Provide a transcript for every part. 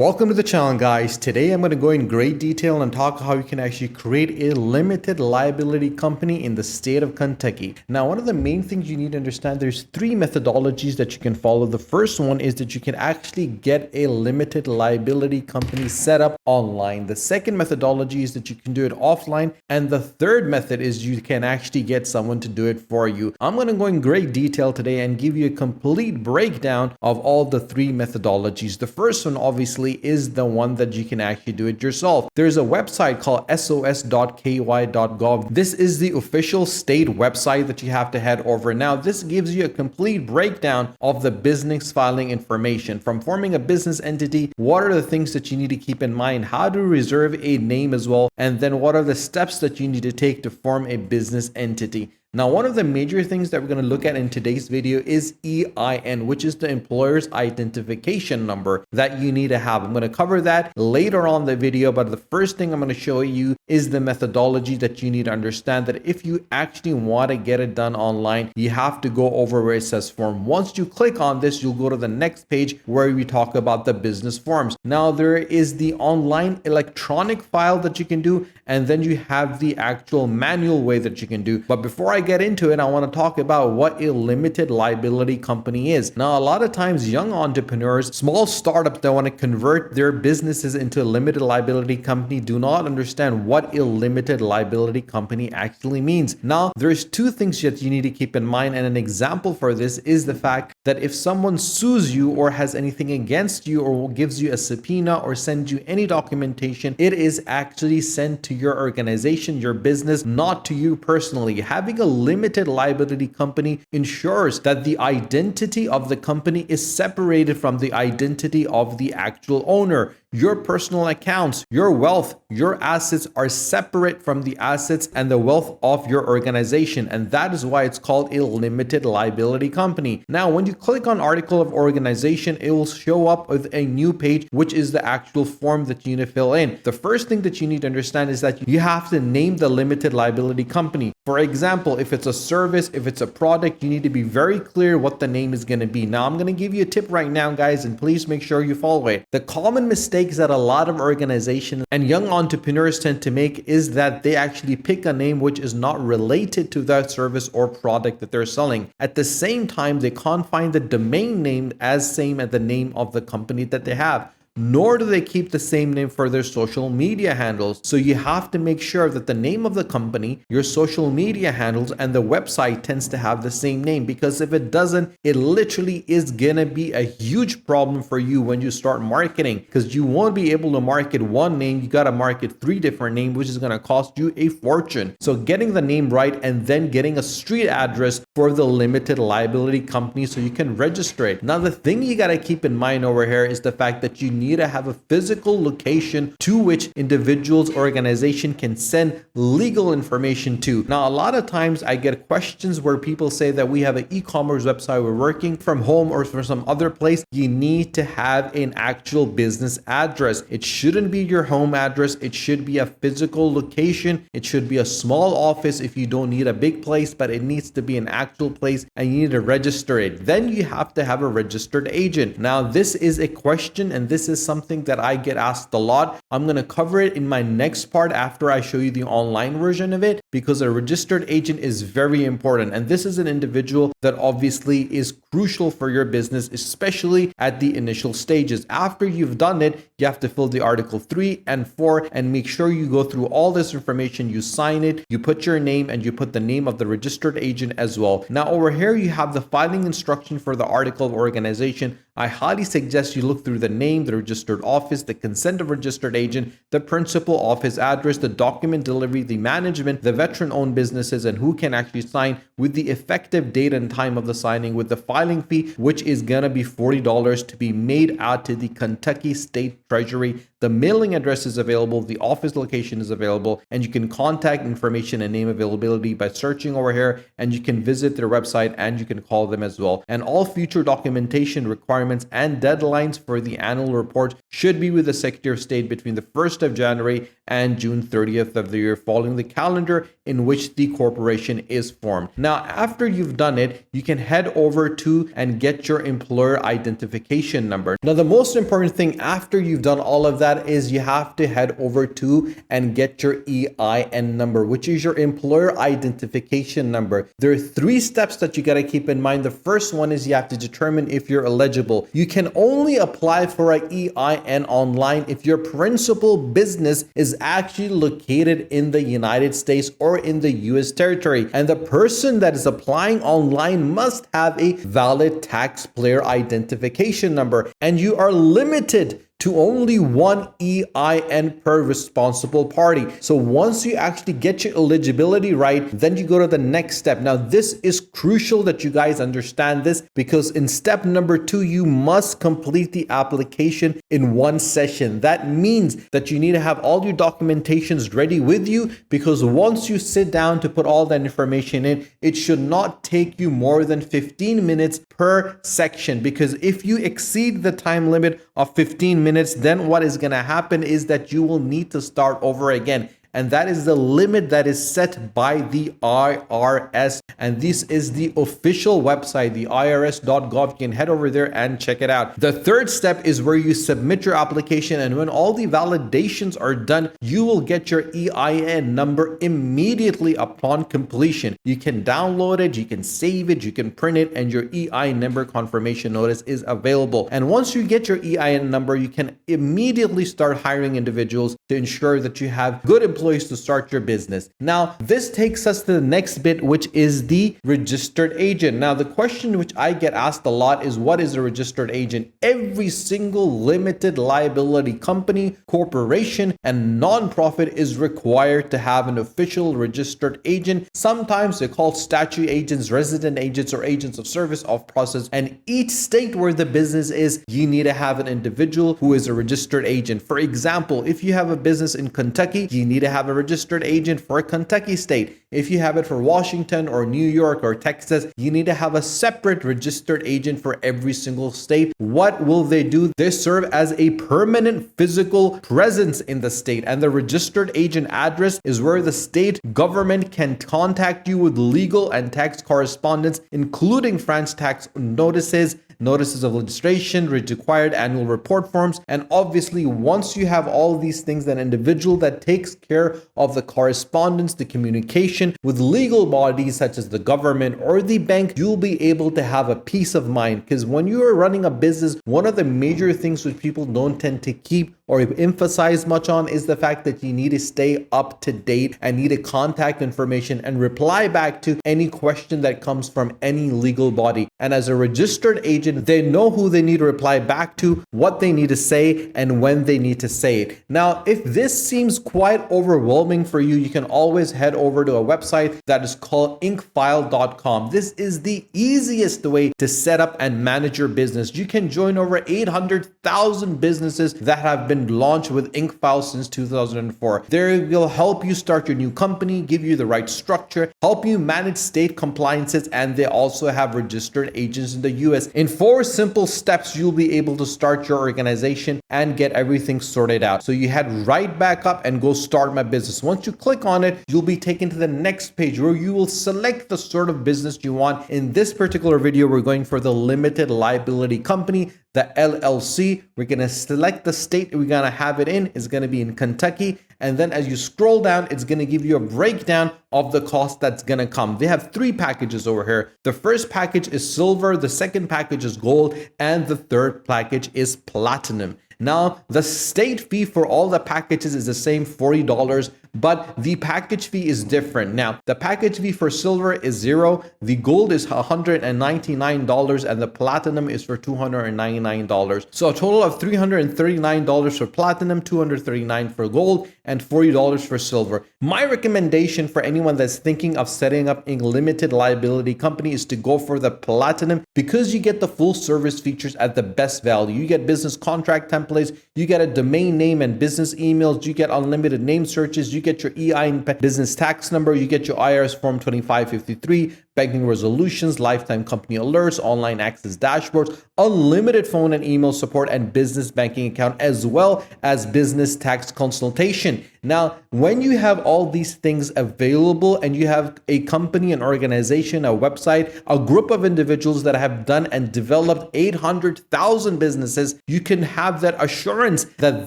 Welcome to the channel, guys. Today I'm going to go in great detail and talk how you can actually create a limited liability company in the state of Kentucky. Now, one of the main things you need to understand, there's three methodologies that you can follow. The first one is that you can actually get a limited liability company set up online. The second methodology is that you can do it offline. And the third method is you can actually get someone to do it for you. I'm going to go in great detail today and give you a complete breakdown of all the three methodologies. The first one, obviously, is the one that you can actually do it yourself. There's a website called sos.ky.gov. This is the official state website that you have to head over. Now, this gives you a complete breakdown of the business filing information from forming a business entity. What are the things that you need to keep in mind? How to reserve a name as well? And then what are the steps that you need to take to form a business entity? Now, one of the major things that we're going to look at in today's video is EIN, which is the employer's identification number that you need to have. I'm going to cover that later on in the video, but the first thing I'm going to show you is the methodology that you need to understand, that if you actually want to get it done online, you have to go over where it says form. Once you click on this, you'll go to the next page where we talk about the business forms. Now, there is the online electronic file that you can do, and then you have the actual manual way that you can do. But before I get into it, I want to talk about what a limited liability company is. Now, a lot of times young entrepreneurs, small startups that want to convert their businesses into a limited liability company do not understand what a limited liability company actually means. Now, there's two things that you need to keep in mind, and an example for this is the fact that if someone sues you or has anything against you or gives you a subpoena or sends you any documentation, it is actually sent to your organization, your business, not to you personally. Having a limited liability company ensures that the identity of the company is separated from the identity of the actual owner. Your personal accounts, your wealth, your assets are separate from the assets and the wealth of your organization. And that is why it's called a limited liability company. Now, when you click on article of organization, it will show up with a new page, which is the actual form that you need to fill in. The first thing that you need to understand is that you have to name the limited liability company. For example, if it's a service, if it's a product, you need to be very clear what the name is going to be. Now, I'm going to give you a tip right now, guys, and please make sure you follow it. The common mistakes that a lot of organizations and young entrepreneurs tend to make is that they actually pick a name which is not related to that service or product that they're selling. At the same time, they can't find the domain name as same as the name of the company that they have, nor do they keep the same name for their social media handles. So you have to make sure that the name of the company, your social media handles, and the website tends to have the same name, because if it doesn't, it literally is gonna be a huge problem for you when you start marketing, because you won't be able to market one name. You gotta market three different names, which is gonna cost you a fortune. So getting the name right and then getting a street address for the limited liability company so you can register it. Now, the thing you gotta keep in mind over here is the fact that you need to have a physical location to which individuals or organization can send legal information to. Now, a lot of times I get questions where people say that we have an e-commerce website, we're working from home or from some other place. You need to have an actual business address. It shouldn't be your home address. It should be a physical location. It should be a small office if you don't need a big place, but it needs to be an actual place, and you need to register it. Then you have to have a registered agent. Now, this is a question, and this is something that I get asked a lot. I'm going to cover it in my next part after I show you the online version of it, because a registered agent is very important. And this is an individual that obviously is crucial for your business, especially at the initial stages. After you've done it, you have to fill the Article 3 and 4 and make sure you go through all this information. You sign it, you put your name, and you put the name of the registered agent as well. Now, over here, you have the filing instruction for the article of organization. I highly suggest you look through the name, the registered office, the consent of registered agent, the principal office address, the document delivery, the management, the veteran-owned businesses, and who can actually sign, with the effective date and time of the signing, with the filing fee, which is going to be $40 to be made out to the Kentucky State Treasury. The mailing address is available, the office location is available, and you can contact information and name availability by searching over here, and you can visit their website and you can call them as well. And all future documentation requirements requirements and deadlines for the annual report should be with the Secretary of State between the 1st of January and June 30th of the year following the calendar in which the corporation is formed. Now, after you've done it, you can head over to and get your employer identification number. Now, the most important thing after you've done all of that is you have to head over to and get your EIN number, which is your employer identification number. There are 3 steps that you got to keep in mind. The first one is you have to determine if you're eligible. You can only apply for an EIN online if your principal business is actually located in the United States or in the US territory. And the person that is applying online must have a valid taxpayer identification number. And you are limited to only one EIN per responsible party. So once you actually get your eligibility right, then you go to the next step. Now, this is crucial that you guys understand this, because in step number 2, you must complete the application in one session. That means that you need to have all your documentations ready with you, because once you sit down to put all that information in, it should not take you more than 15 minutes per section, because if you exceed the time limit of 15 minutes, then what is going to happen is that you will need to start over again. And that is the limit that is set by the IRS. And this is the official website, the irs.gov. You can head over there and check it out. The third step is where you submit your application. And when all the validations are done, you will get your EIN number immediately upon completion. You can download it, you can save it, you can print it, and your EIN number confirmation notice is available. And once you get your EIN number, you can immediately start hiring individuals to ensure that you have good employees to start your business. Now, this takes us to the next bit, which is the registered agent. Now, the question which I get asked a lot is, what is a registered agent? Every single limited liability company, corporation, and nonprofit is required to have an official registered agent. Sometimes they're called statute agents, resident agents, or agents of service of process. And each state where the business is, you need to have an individual who is a registered agent. For example, if you have a business in Kentucky, you need to have a registered agent for Kentucky state. If you have it for Washington or New York or Texas, you need to have a separate registered agent for every single state. What will they do? They serve as a permanent physical presence in the state, and the registered agent address is where the state government can contact you with legal and tax correspondence, including France tax notices, notices of registration, required annual report forms. And obviously, once you have all of these things, an individual that takes care of the correspondence, the communication with legal bodies such as the government or the bank, you'll be able to have a peace of mind. Because when you are running a business, one of the major things which people don't tend to keep or emphasize much on is the fact that you need to stay up to date and need to contact information and reply back to any question that comes from any legal body. And as a registered agent, they know who they need to reply back to, what they need to say, and when they need to say it. Now, if this seems quite overwhelming for you, you can always head over to a website that is called Incfile.com. This is the easiest way to set up and manage your business. You can join over 800,000 businesses that have been launched with Incfile since 2004. They will help you start your new company, give you the right structure, help you manage state compliances, and they also have registered agents in the US. In 4 simple steps, you'll be able to start your organization and get everything sorted out. So you head right back up and go start my business. Once you click on it, you'll be taken to the next page where you will select the sort of business you want. In this particular video, we're going for the limited liability company, the LLC. We're going to select the state we're going to have it in. It's going to be in Kentucky. And then as you scroll down, it's going to give you a breakdown of the cost that's going to come. They have 3 packages over here. The first package is silver, the second package is gold, and the third package is platinum. Now, the state fee for all the packages is the same, $40, but the package fee is different. Now, the package fee for silver is $0, the gold is $199, and the platinum is for $299. So a total of $339 for platinum, $239 for gold, and $40 for silver. My recommendation for anyone that's thinking of setting up a limited liability company is to go for the platinum, because you get the full service features at the best value. You get business contract templates, you get a domain name and business emails, you get unlimited name searches, you you get your EIN business tax number, you get your IRS form 2553, banking resolutions, lifetime company alerts, online access dashboards, unlimited phone and email support, and business banking account, as well as business tax consultation. Now, when you have all these things available and you have a company, an organization, a website, a group of individuals that have done and developed 800,000 businesses, you can have that assurance that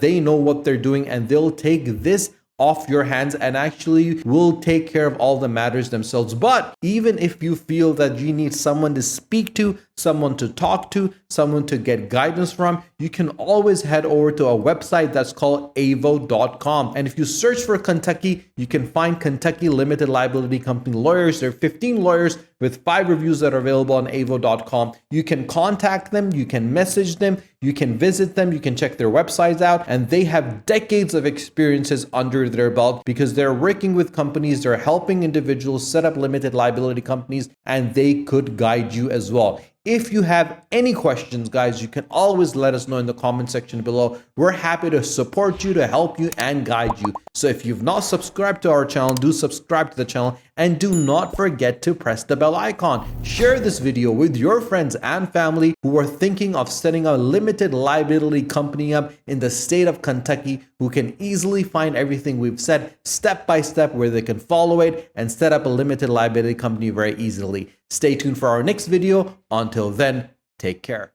they know what they're doing and they'll take this off your hands and actually will take care of all the matters themselves. But even if you feel that you need someone to speak to, someone to talk to, someone to get guidance from, you can always head over to a website that's called avo.com. And if you search for Kentucky, you can find Kentucky Limited Liability Company lawyers. There are 15 lawyers with 5 reviews that are available on avo.com. You can contact them, you can message them, you can visit them, you can check their websites out, and they have decades of experiences under their belt because they're working with companies, they're helping individuals set up limited liability companies, and they could guide you as well. If you have any questions, guys, you can always let us know in the comment section below. We're happy to support you, to help you, and guide you. So if you've not subscribed to our channel, do subscribe to the channel, and do not forget to press the bell icon. Share this video with your friends and family who are thinking of setting a limited liability company up in the state of Kentucky, who can easily find everything we've said step by step, where they can follow it and set up a limited liability company very easily. Stay tuned for our next video. Until then, take care.